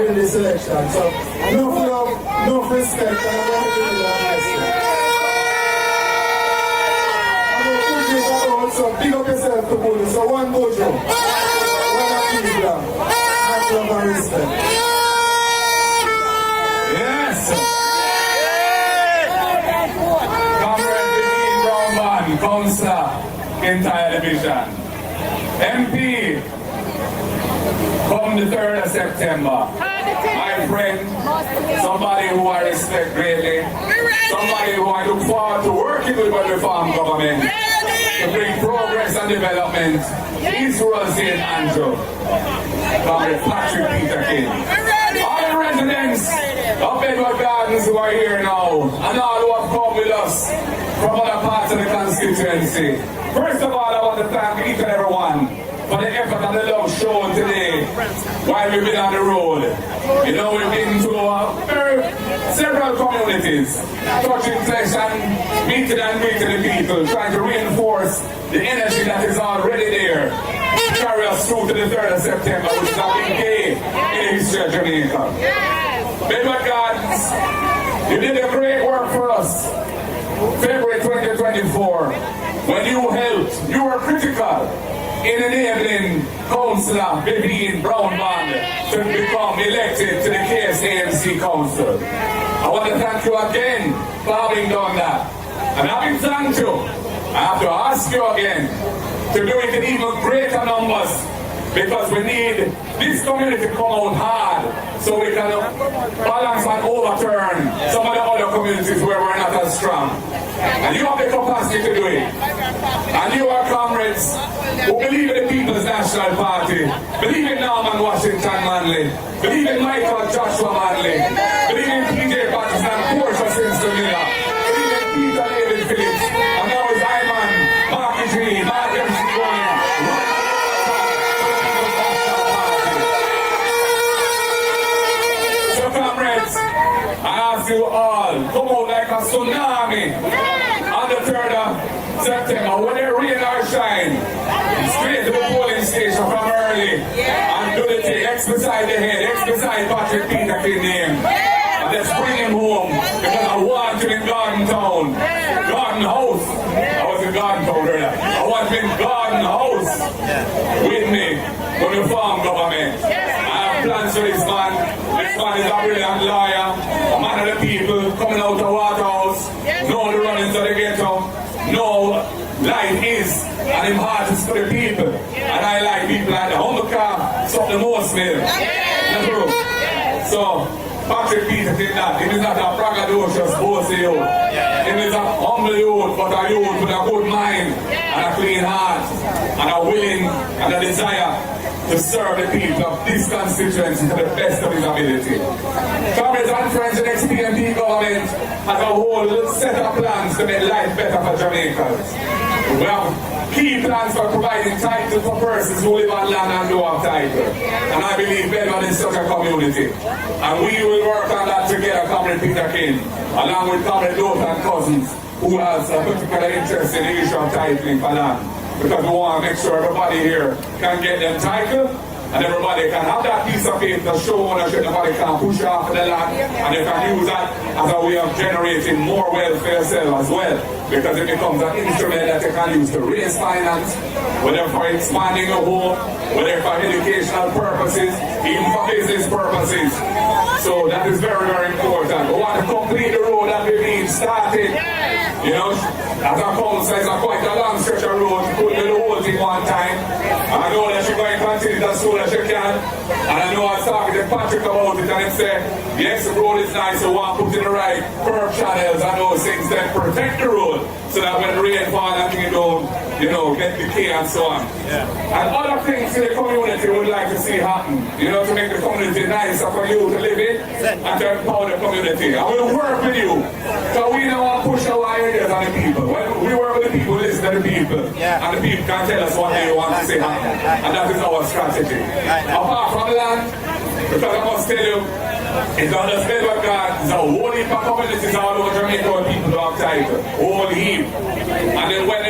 win this election. So, enough love, enough respect, and I'm going to give you that message. I'm going to push this out, so big up yourself to Buddha. So one Bojo, one Akibla, much love and respect. Yes! Comrade Benin Brownman, Councillor, entire division. MP, come the 3rd of September. My friend, somebody who I respect greatly, somebody who I look forward to working with the reform government to bring progress and development, is Rosie Andrew, Comrade Patrick Peter King. All the residents of Bedward Gardens who are here now, and all who have come with us from other parts of the constituency. First of all, I want to thank each and every one for the effort and the love shown today while we've been on the road. You know, we've been to several communities, touching flesh and meeting the people, trying to reinforce the energy that is already there to carry us through to the 3rd of September, which is a big day in the history of Jamaica. Bedward Gardens, you did a great work for us. February 2024, when you helped, you were critical in enabling Councillor Bedward Brownman to become elected to the KSAMC Council. I want to thank you again for having done that. And having thanked you, I have to ask you again to do it in even greater numbers, because we need this community to come out hard so we can balance and overturn some of the other communities where we're not as strong. And you have the capacity to do it. And you are comrades who believe in the People's National Party, believe in Norman Washington Manley, believe in Michael Joshua Manley, believe in PJ Patterson and Portia Simpson Miller, believe in Peter David Phillips, and now is Iman, Marky G, Mark M. Sigonia. So comrades, I ask you all, come out like a tsunami on the 3rd of September, when it rain or shine, straight to the polling station from early, and do the thing, X beside the head, X beside Patrick Peter King name, and let's bring him home, because I want him in Garden Town, Garden House. I was in Garden Town earlier. I want him in Garden House with me for the farm government. I have plans for this man. This man is a brilliant lawyer, a man of the people, coming out of Waterhouse, know the runnings of the ghetto, know life is, and him heart is for the people. And I like people like the humble car, so the most mill. That's true. So, Patrick Peter did that. He is not a braggadocious, bossy youth. He is a humble youth, but a youth with a good mind, and a clean heart, and a willing, and a desire to serve the people of this constituency to the best of his ability. Comrades and friends, the next PNP government has a whole set of plans to make life better for Jamaicans. We have key plans for providing title for persons who live on land and don't have title. And I believe Bedward is such a community. And we will work on that together, Comrade Peter King, along with Comrade Lothan Cousins, who has a particular interest in the issue of titling for land. Because we want to make sure everybody here can get them title, and everybody can have that piece of paper to show ownership. Nobody can push off the land, and they can use that as a way of generating more wealth for yourself as well, because it becomes an instrument that you can use to raise finance, whether for expanding a home, whether for educational purposes, even for business purposes. So that is very, very important. We want to complete the road that we've been started. You know, as a council, it's quite a long stretch of road, couldn't do the whole thing one time. And I know that she's going to continue as soon as she can. And I know I was talking to Patrick about it, and he said, yes, the road is nice, so we want to put in the right curb channels and those things that protect the road, so that when rain falls and things don't, you know, get decay and so on. And other things in the community would like to see happen, you know, to make the community nicer for you to live in and to empower the community. I will work with you, so we don't want to push our ideas on the people. When we work with the people, listen to the people, and the people can tell us what they want to see happen. And that is our strategy. Apart from land, because I must tell you, it's not just Bedward Gardens, it's a whole heap of communities all over Jamaica where people don't have title. Whole heap. And then when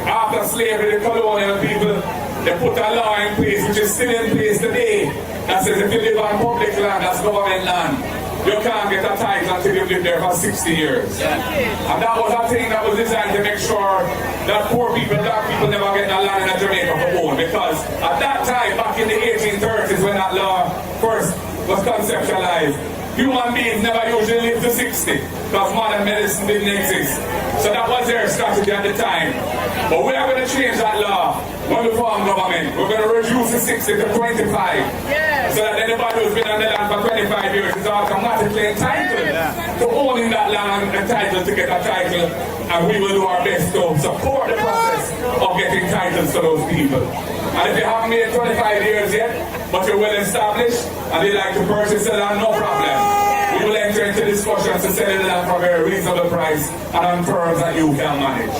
after slavery, the colonial people, they put a law in place, which is still in place today, that says if you live on public land, that's government land, you can't get a title until you've lived there for 60 years. And that was a thing that was designed to make sure that poor people, dark people never get a land in Jamaica for own. Because at that time, back in the 1830s when that law first was conceptualized, human beings never usually live to 60 because modern medicine didn't exist. So that was their strategy at the time. But we are going to change that law when we form government. We're going to reduce the 60 to 25. So that anybody who's been on the land for 25 years is automatically entitled to owning that land and entitled to get a title. And we will do our best to support the process of getting titles to those people. And if you haven't made 25 years yet, but you're well established, and they like to purchase the land, no problem. We will enter into discussions to sell the land for a very reasonable price and on terms that you can manage.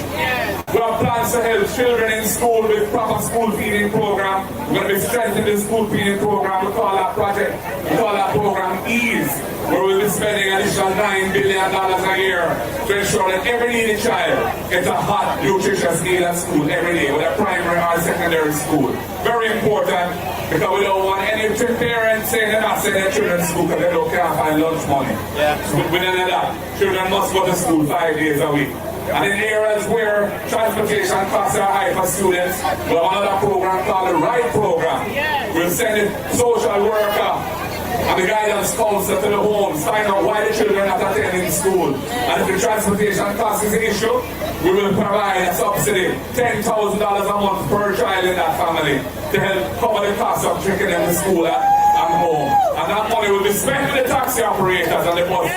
We have plans to help children in school with proper school feeding program. We're going to be strengthening the school feeding program. We call that program EASE, where we'll be spending an additional $9 billion a year to ensure that every needy child gets a hot, nutritious meal at school every day, whether primary or secondary school. Very important, because we don't want any parents saying they're not sending their children to school because they can't find lunch money. So we don't know that. Children must go to school 5 days a week. And in areas where transportation costs are high for students, we have another program called the RIGHT program. We'll send a social worker and the guidance counselor to the homes, find out why the children are not attending school. And if the transportation cost is an issue, we will provide a subsidy, $10,000 a month per child in that family to help cover the cost of taking them to school and home. And that money will be spent with the taxi operators and the bus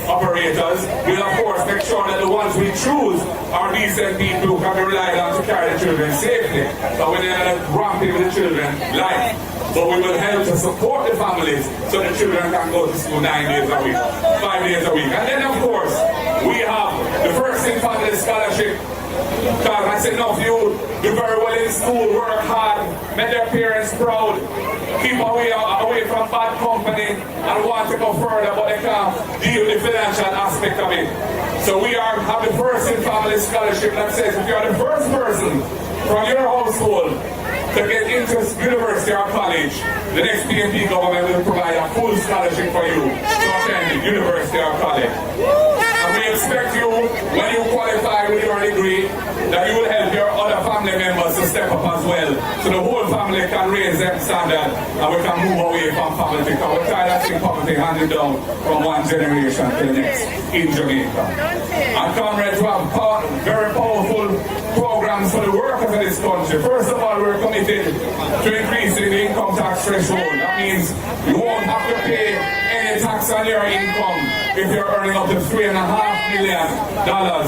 operators. We'll of course make sure that the ones we choose are decent people who can be relied on to carry the children safely. So we're not ramping with the children like. But we will help to support the families so the children can go to school 9 days a week, 5 days a week. And then of course, we have the First in Family Scholarship. Because I said, no, if you do very well in school, work hard, make their parents proud, keep away from bad company, and want to go further, but they can't deal with the financial aspect of it. So we have the First in Family Scholarship that says if you are the first person from your household to get into university or college, the next PNP government will provide a full scholarship for you to attend university or college. And we expect you, when you qualify with your degree, that you will help your other family members to step up as well, so the whole family can raise their standard and we can move away from poverty, because we're tired of seeing poverty handed down from one generation to the next in Jamaica. And comrades, we have very powerful programs for the workers in this country. First of all, we're committed to increasing the income tax threshold. That means you won't have to pay any tax on your income if you're earning up to $3.5 million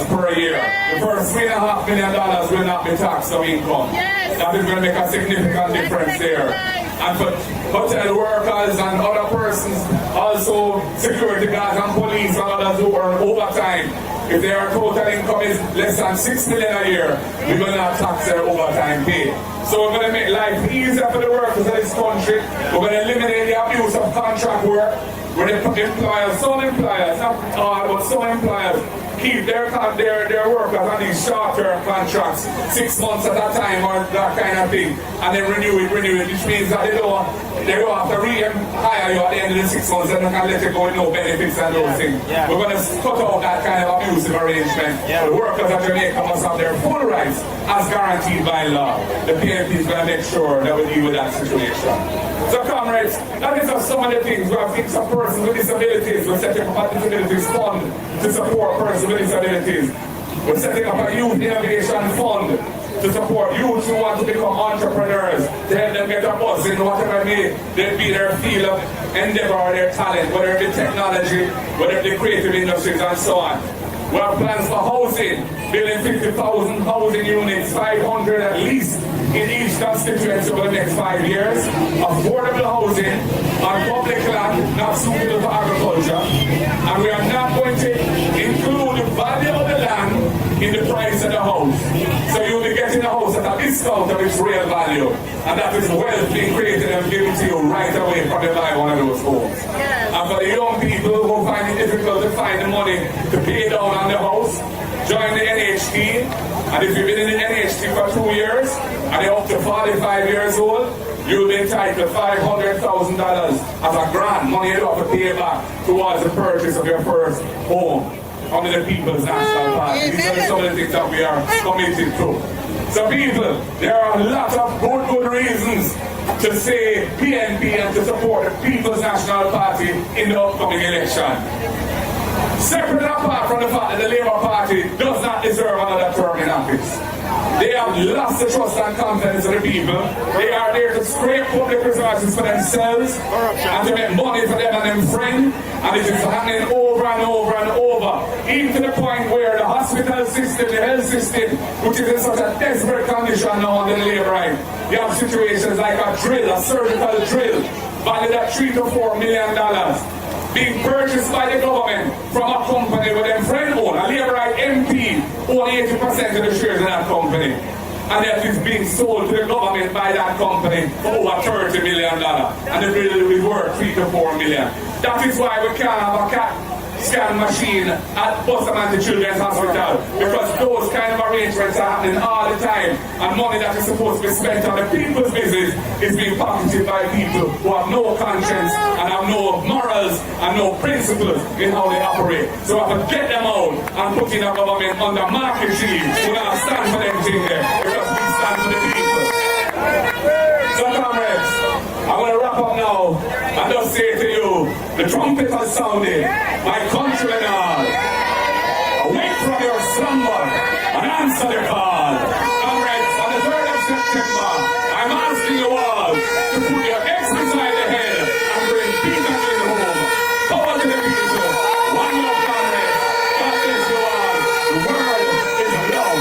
per year. The first $3.5 million will not be taxed on income. That is going to make a significant difference there. And for hotel workers and other persons, also security guards and police and others who earn overtime, if their total income is less than $6 million a year, we will not tax their overtime pay. So we're going to make life easier for the workers of this country. We're going to eliminate the abuse of contract work, where the employers, some employers, not all, but some employers keep their workers on these short-term contracts, 6 months at a time or that kind of thing, and then renew it, which means that they don't have to re-hire you at the end of the 6 months and they can let you go with no benefits and those things. We're going to cut out that kind of abusive arrangement. The workers of Jamaica must have their full rights as guaranteed by law. The PNP is going to make sure that we deal with that situation. So comrades, that is just some of the things. We have things for persons with disabilities. We're setting up a disabilities fund to support persons with disabilities. We're setting up a youth innovation fund to support youths who want to become entrepreneurs, to help them get a buzz in whatever may be their field of endeavor or their talent, whether it be technology, whether it be creative industries and so on. We have plans for housing, building 50,000 housing units, 500 at least in each constituency over the next 5 years. Affordable housing on public land, not suitable for agriculture. And we are not going to include the value of the land in the price of the house. So you'll be getting a house at a discount of its real value. And that is wealth being created and given to you right away from you buy one of those homes. And for the young people who find it difficult to find the money to pay down on the house, join the NHT. And if you've been in the NHT for 2 years and you're up to 45 years old, you'll be entitled to $500,000 as a grant, money you don't have to pay back towards the purchase of your first home under the People's National Party. These are some of the things that we are committed to. So people, there are a lot of good reasons to say PNP and to support the People's National Party in the upcoming election. Separate and apart from the fact that the Labour Party does not deserve another term in office. They have lost the trust and confidence of the people. They are there to scrape public resources for themselves and to make money for them and their friends. And it is happening over and over and over. Even to the point where the hospital system, the health system, which is in such a desperate condition now under the Labour right, you have situations like a drill, a surgical drill, valued at $3 to $4 million. Being purchased by the government from a company with them friend own. A Labour MP own 80% of the shares in that company. And that is being sold to the government by that company for over $30 million. And the bill will be worth $3 to $4 million. That is why we can't have a CAT scan machine at Bustamante Children's Hospital, because those kind of arrangements are happening all the time, and money that is supposed to be spent on the people's business is being pocketed by people who have no conscience and have no morals and no principles in how they operate. So I have to get them out and put in a government under market regime who not stand for them thing there, because we stand for the people. So comrades, I'm going to wrap up now and just say to you, the trumpet has sounded, my countrymen all. Awake from your slumber and answer the call. Comrades, on the 3rd of September, I'm asking you all to put your heads beside the head and bring peace and joy home. Power to the people. One love, comrades. God bless you all. The world is love.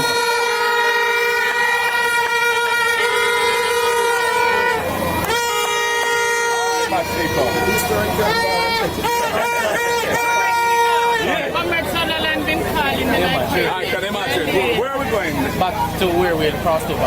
Back to where we had crossed over.